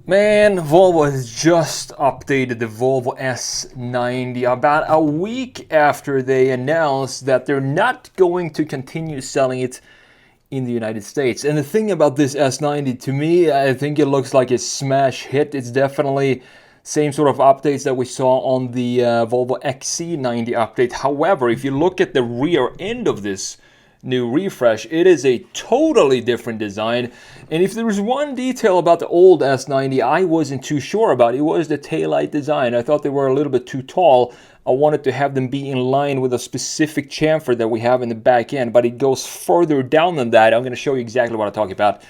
Man, Volvo has just updated the Volvo S90 about a week after they announced that they're not going to continue selling it in the United States. And the thing about this S90, to me, I think it looks like a smash hit. It's definitely same sort of updates that we saw on the Volvo XC90 update. However, if you look at the rear end of this new refresh, it is a totally different design. And if there was one detail about the old S90 I wasn't too sure about, it was the taillight design. I thought they were a little bit too tall. I wanted to have them be in line with a specific chamfer that we have in the back end, but it goes further down than that. I'm going to show you exactly what I'm talking about.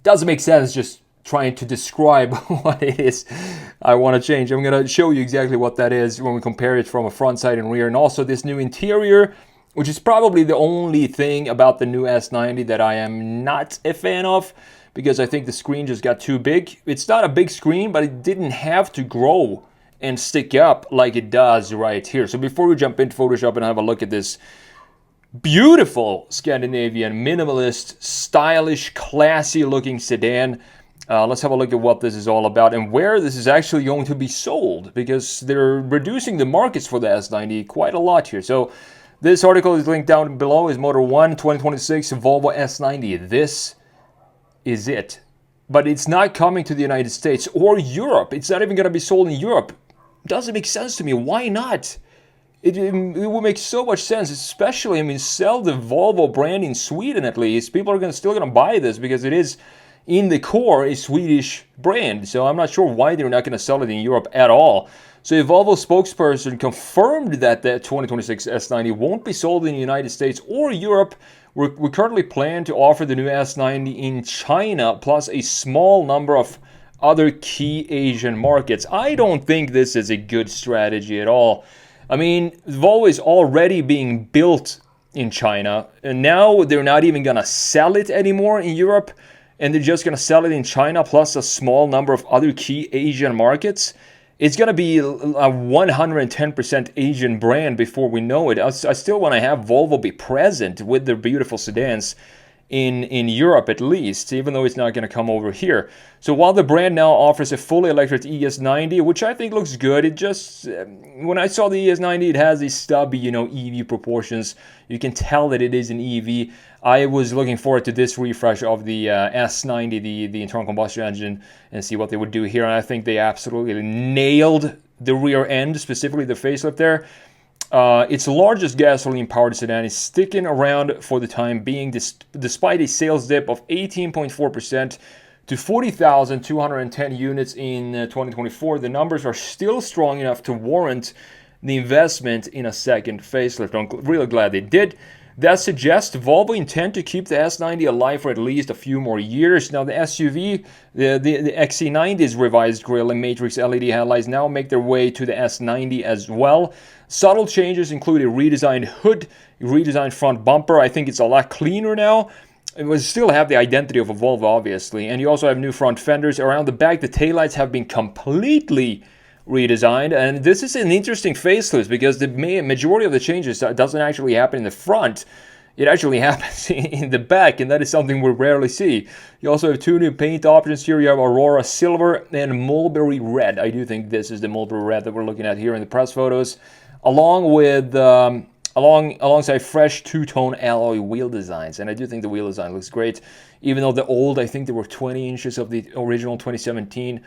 Doesn't make sense just trying to describe what it is I want to change. I'm going to show you exactly what that is when we compare it from a front, side, and rear. And also this new interior, which is probably the only thing about the new S90 that I am not a fan of, because I think the screen just got too big. It's not a big screen, but it didn't have to grow and stick up like it does right here. So before we jump into Photoshop and have a look at this beautiful Scandinavian, minimalist, stylish, classy looking sedan, let's have a look at what this is all about and where this is actually going to be sold, because they're reducing the markets for the S90 quite a lot here. So this article is linked down below. Is Motor 1 2026 Volvo S90. This is it. But it's not coming to the United States or Europe. It's not even going to be sold in Europe. Doesn't make sense to me. Why not? It would make so much sense, especially, I mean, sell the Volvo brand in Sweden at least. People are still going to buy this because it is, in the core, a Swedish brand. So I'm not sure why they're not going to sell it in Europe at all. So a Volvo spokesperson confirmed that the 2026 S90 won't be sold in the United States or Europe. We currently plan to offer the new S90 in China, plus a small number of other key Asian markets. I don't think this is a good strategy at all. I mean, Volvo is already being built in China, and now they're not even going to sell it anymore in Europe, and they're just going to sell it in China, plus a small number of other key Asian markets. It's going to be a 110% Asian brand before we know it. I still want to have Volvo be present with their beautiful sedans in Europe at least, even though it's not going to come over here. So while the brand now offers a fully electric ES90, which I think looks good, it just, when I saw the ES90, it has these stubby, EV proportions. You can tell that it is an EV. I was looking forward to this refresh of the S90, the internal combustion engine, and see what they would do here. And I think they absolutely nailed the rear end, specifically the facelift there. Its largest gasoline-powered sedan is sticking around for the time being, despite a sales dip of 18.4% to 40,210 units in 2024. The numbers are still strong enough to warrant the investment in a second facelift. I'm really glad they did. That suggests Volvo intend to keep the S90 alive for at least a few more years. Now the SUV, the XC90's revised grille and matrix LED headlights now make their way to the S90 as well. Subtle changes include a redesigned hood, a redesigned front bumper. I think it's a lot cleaner now. It will still have the identity of a Volvo, obviously. And you also have new front fenders. Around the back, the taillights have been completely redesigned, and this is an interesting facelift because the majority of the changes doesn't actually happen in the front. It actually happens in the back, and that is something we rarely see. You also have two new paint options here. You have Aurora Silver and Mulberry Red. I do think this is the Mulberry Red that we're looking at here in the press photos, along with alongside fresh two-tone alloy wheel designs. And I do think the wheel design looks great, even though the old, I think there were 20 inches of the original 2017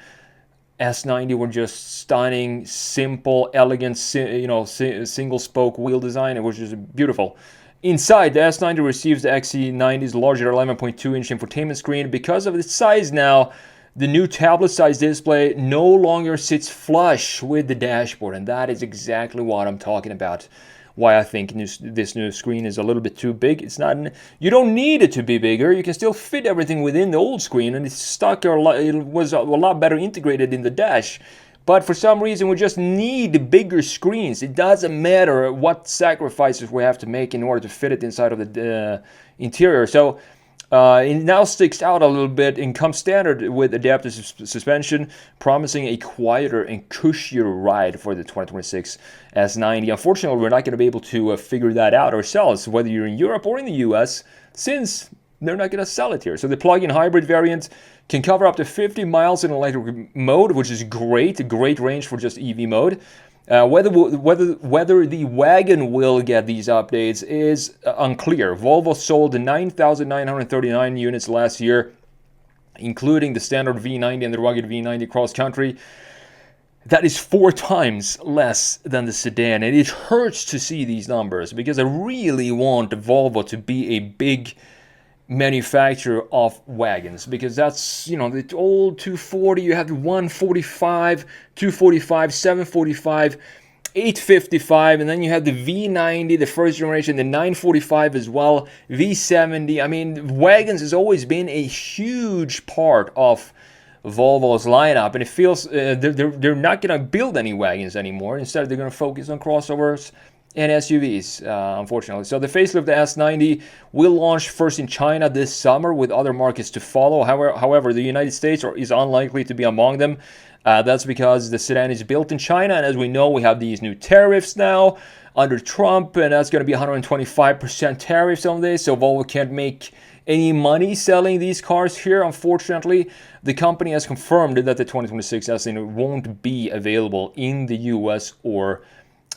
S90 were just stunning, simple, elegant, single spoke wheel design. It was just beautiful. Inside, the S90 receives the XC90's larger 11.2-inch infotainment screen. Because of its size now, the new tablet-sized display no longer sits flush with the dashboard, and that is exactly what I'm talking about. Why I think this new screen is a little bit too big. It's not. You don't need it to be bigger. You can still fit everything within the old screen, and it was a lot better integrated in the dash. But for some reason, we just need bigger screens. It doesn't matter what sacrifices we have to make in order to fit it inside of the interior. So it now sticks out a little bit and comes standard with adaptive suspension, promising a quieter and cushier ride for the 2026 S90. Unfortunately, we're not going to be able to figure that out ourselves, whether you're in Europe or in the US, since they're not going to sell it here. So the plug-in hybrid variant Can cover up to 50 miles in electric mode, which is great. A great range for just EV mode. Whether the wagon will get these updates is unclear. Volvo sold 9,939 units last year, including the standard V90 and the rugged V90 cross-country. That is 4 times less than the sedan, and it hurts to see these numbers because I really want Volvo to be a big manufacturer of wagons, because that's, you know, the old 240, you have the 145, 245, 745, 855, and then you had the V90, the first generation, the 945 as well, V70. I mean, wagons has always been a huge part of Volvo's lineup, and it feels they're not going to build any wagons anymore. Instead, they're going to focus on crossovers and SUVs, unfortunately. So the facelift of the S90 will launch first in China this summer, with other markets to follow. However, the United States is unlikely to be among them. That's because the sedan is built in China, and as we know, we have these new tariffs now under Trump, and that's going to be 125% tariffs on this, so Volvo can't make any money selling these cars here, unfortunately. The company has confirmed that the 2026 S90 won't be available in the US or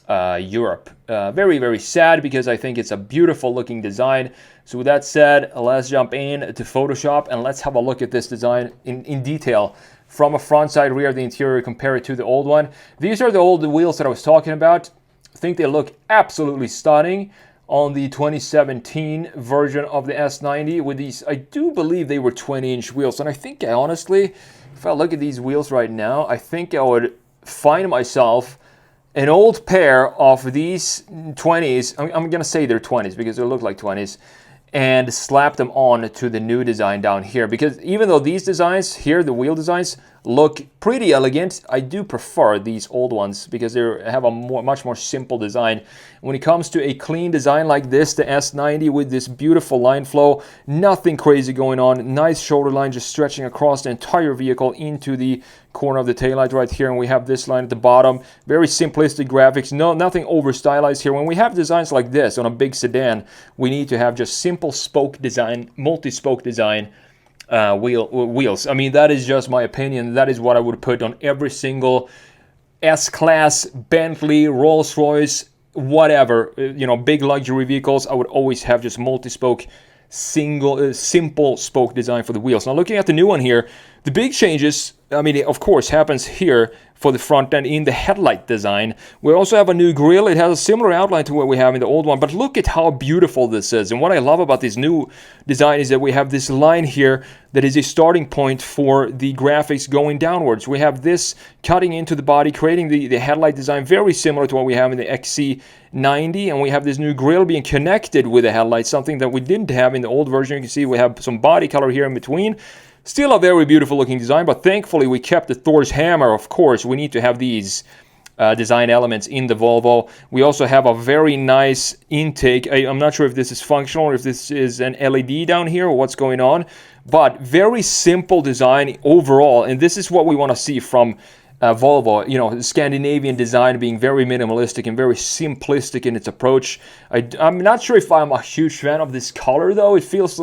Europe. Very, very sad, because I think it's a beautiful looking design. So with that said, let's jump in to Photoshop and let's have a look at this design in detail. From a front, side, rear, the interior, compare it to the old one. These are the old wheels that I was talking about. I think they look absolutely stunning on the 2017 version of the S90 with these. I do believe they were 20-inch wheels, and I think honestly, if I look at these wheels right now, I think I would find myself an old pair of these 20s. I'm gonna say they're 20s because they look like 20s, and slap them on to the new design down here, because even though these designs here, the wheel designs, look pretty elegant, I do prefer these old ones because they have a much more simple design. When it comes to a clean design like this, the S90 with this beautiful line flow, nothing crazy going on, nice shoulder line just stretching across the entire vehicle into the corner of the taillight right here, and we have this line at the bottom. Very simplistic graphics, nothing over stylized here. When we have designs like this on a big sedan, we need to have just simple spoke design, multi-spoke design wheels. I mean, that is just my opinion. That is what I would put on every single S-Class, Bentley, Rolls-Royce, whatever, you know, big luxury vehicles. I would always have just multi-spoke, simple spoke design for the wheels. Now looking at the new one here, the big changes, I mean, it of course happens here for the front end in the headlight design. We also have a new grille. It has a similar outline to what we have in the old one, but look at how beautiful this is. And what I love about this new design is that we have this line here that is a starting point for the graphics going downwards. We have this cutting into the body, creating the headlight design very similar to what we have in the XC90, and we have this new grille being connected with the headlight, something that we didn't have in the old version. You can see we have some body color here in between. Still a very beautiful looking design, but thankfully we kept the Thor's hammer. Of course, we need to have these design elements in the Volvo. We also have a very nice intake. I'm not sure if this is functional or if this is an LED down here or what's going on, but very simple design overall, and this is what we want to see from Volvo. You know, Scandinavian design being very minimalistic and very simplistic in its approach. I'm not sure if I'm a huge fan of this color though. It feels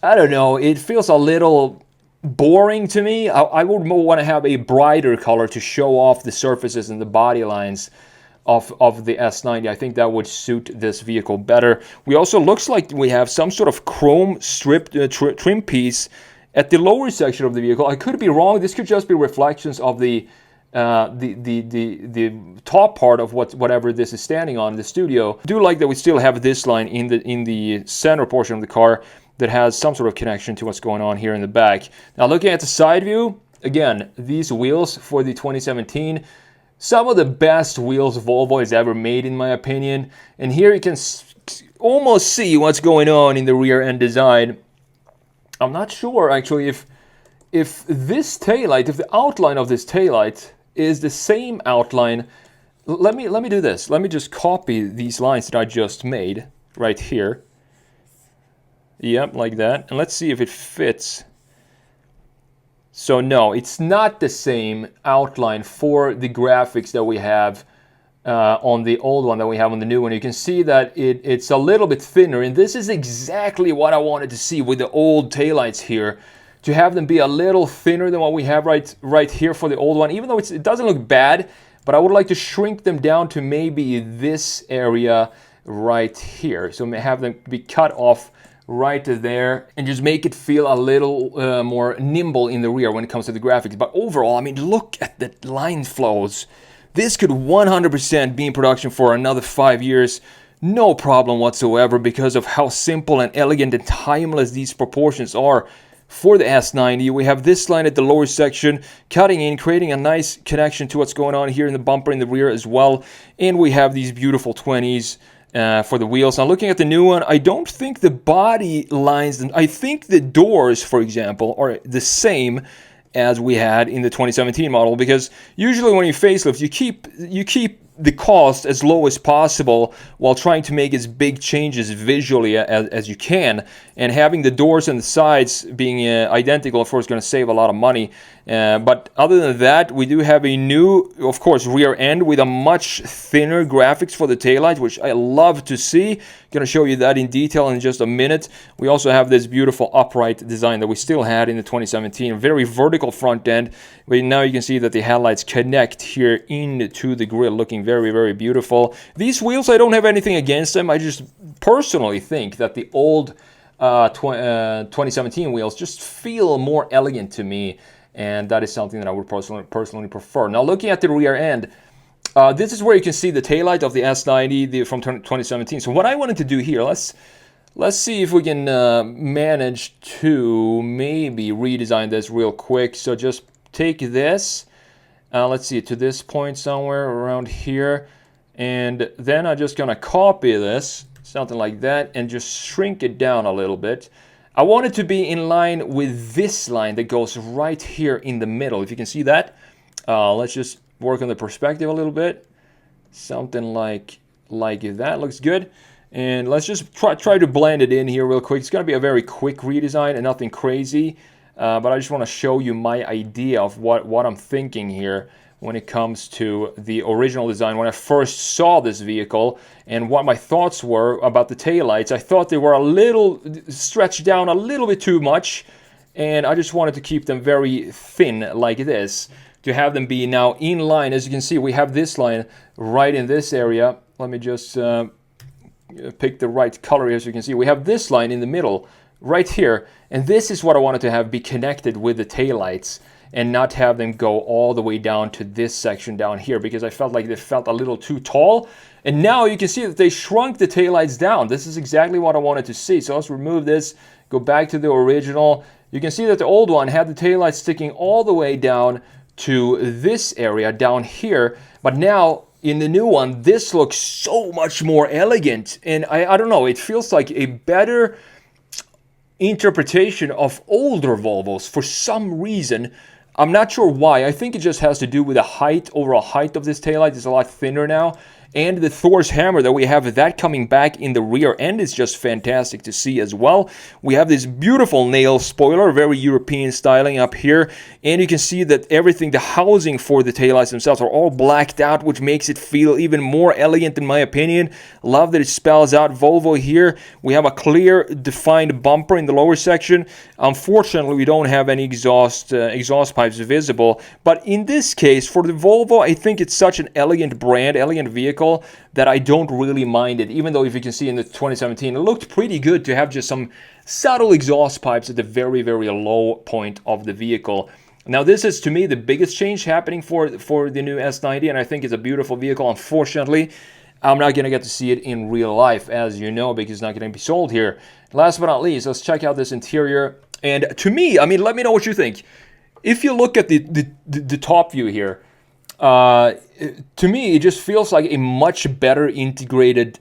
I don't know, it feels a little boring to me. I would more want to have a brighter color to show off the surfaces and the body lines of the S90. I think that would suit this vehicle better. We also, looks like we have some sort of chrome stripped trim piece at the lower section of the vehicle. I could be wrong. This could just be reflections of the top part of whatever this is standing on, the studio. I do like that we still have this line in the center portion of the car that has some sort of connection to what's going on here in the back. Now looking at the side view, again, these wheels for the 2017, some of the best wheels Volvo has ever made in my opinion. And here you can almost see what's going on in the rear end design. I'm not sure actually if this taillight, if the outline of this taillight is the same outline. Let me do this. Let me just copy these lines that I just made right here. Yep, like that. And let's see if it fits. So no, it's not the same outline for the graphics that we have on the old one that we have on the new one. You can see that it's a little bit thinner, and this is exactly what I wanted to see with the old taillights here. to have them be a little thinner than what we have right here for the old one, even though it doesn't look bad, but I would like to shrink them down to maybe this area right here. So have them be cut off right there and just make it feel a little more nimble in the rear when it comes to the graphics. But overall, I mean, look at the line flows. This could 100% be in production for another 5 years. No problem whatsoever because of how simple and elegant and timeless these proportions are. For the S90, we have this line at the lower section, cutting in, creating a nice connection to what's going on here in the bumper in the rear as well. And we have these beautiful 20s for the wheels. Now looking at the new one, I don't think the body lines, I think the doors, for example, are the same as we had in the 2017 model, because usually when you facelift, you keep the cost as low as possible while trying to make as big changes visually as you can, and having the doors and the sides being identical, of course, is going to save a lot of money. But other than that, we do have a new, of course, rear end with a much thinner graphics for the taillight, which I love to see. Going to show you that in detail in just a minute. We also have this beautiful upright design that we still had in the 2017, very vertical front end, but now you can see that the headlights connect here into the grille, looking very, very beautiful. These wheels, I don't have anything against them. I just personally think that the old 2017 wheels just feel more elegant to me, and that is something that I would personally prefer. Now looking at the rear end, this is where you can see the taillight of the S90 from 2017. So what I wanted to do here, let's see if we can manage to maybe redesign this real quick. So just take this, let's see, to this point somewhere around here, and then I'm just gonna copy this, something like that, and just shrink it down a little bit. I want it to be in line with this line that goes right here in the middle. If you can see that, let's just work on the perspective a little bit. Something like that looks good. And let's just try to blend it in here real quick. It's going to be a very quick redesign and nothing crazy. But I just want to show you my idea of what I'm thinking here when it comes to the original design when I first saw this vehicle, and what my thoughts were about the taillights. I thought they were a little stretched down a little bit too much, and I just wanted to keep them very thin like this, to have them be now in line. As you can see, we have this line right in this area. Let me just pick the right color here. As you can see, we have this line in the middle right here, and this is what I wanted to have be connected with the taillights, and not have them go all the way down to this section down here, because I felt like they felt a little too tall. And now you can see that they shrunk the taillights down. This is exactly what I wanted to see. So let's remove this, go back to the original. You can see that the old one had the taillights sticking all the way down to this area down here, but now in the new one, this looks so much more elegant, and I don't know, it feels like a better interpretation of older Volvos for some reason. I'm not sure why. I think it just has to do with the height, overall height of this taillight is a lot thinner now. And the Thor's hammer that we have, that coming back in the rear end, is just fantastic to see as well. We have this beautiful nail spoiler, very European styling up here. And you can see that everything, the housing for the taillights themselves are all blacked out, which makes it feel even more elegant in my opinion. Love that it spells out Volvo here. We have a clear, defined bumper in the lower section. Unfortunately, we don't have any exhaust pipes visible. But in this case, for the Volvo, I think it's such an elegant brand, elegant vehicle, that I don't really mind it, even though if you can see in the 2017 it looked pretty good to have just some subtle exhaust pipes at the very, very low point of the vehicle. Now this is to me the biggest change happening for the new S90, and I think it's a beautiful vehicle. Unfortunately, I'm not going to get to see it in real life, as you know, because it's not going to be sold here. Last but not least, let's check out this interior. And to me, I mean, let me know what you think. If you look at the top view here, to me, it just feels like a much better integrated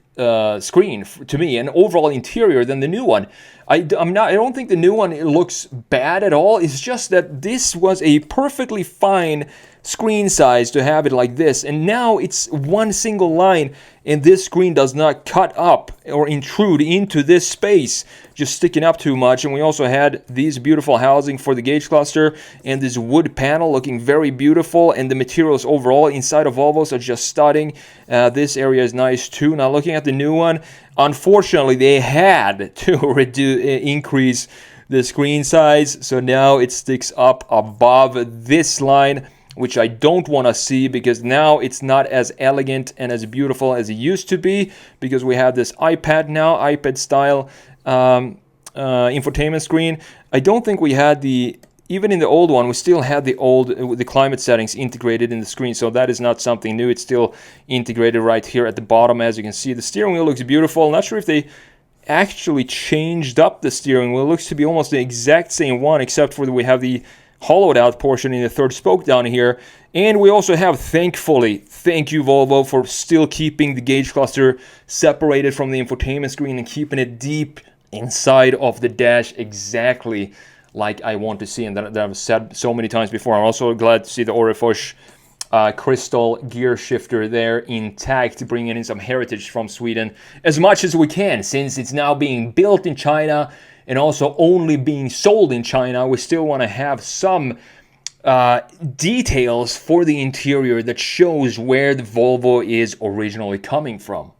screen to me, and overall interior than the new one. I don't think the new one looks bad at all. It's just that this was a perfectly fine screen size to have it like this, and now it's one single line, and this screen does not cut up or intrude into this space, just sticking up too much. And we also had these beautiful housing for the gauge cluster and this wood panel looking very beautiful, and the materials overall inside of Volvos are just stunning. This area is nice too. Now looking at the new one, unfortunately they had to increase the screen size. So now it sticks up above this line, which I don't want to see, because now it's not as elegant and as beautiful as it used to be, because we have this iPad now, iPad style infotainment screen. I don't think we had even in the old one, we still had the climate settings integrated in the screen, so that is not something new. It's still integrated right here at the bottom, as you can see. The steering wheel looks beautiful. Not sure if they actually changed up the steering wheel. It looks to be almost the exact same one, except for we have the hollowed out portion in the third spoke down here. And we also have, thankfully, thank you Volvo for still keeping the gauge cluster separated from the infotainment screen and keeping it deep inside of the dash, exactly like I want to see, and that I've said so many times before. I'm also glad to see the Orifors crystal gear shifter there intact, bringing in some heritage from Sweden as much as we can, since it's now being built in China and also only being sold in China. We still want to have some details for the interior that shows where the Volvo is originally coming from.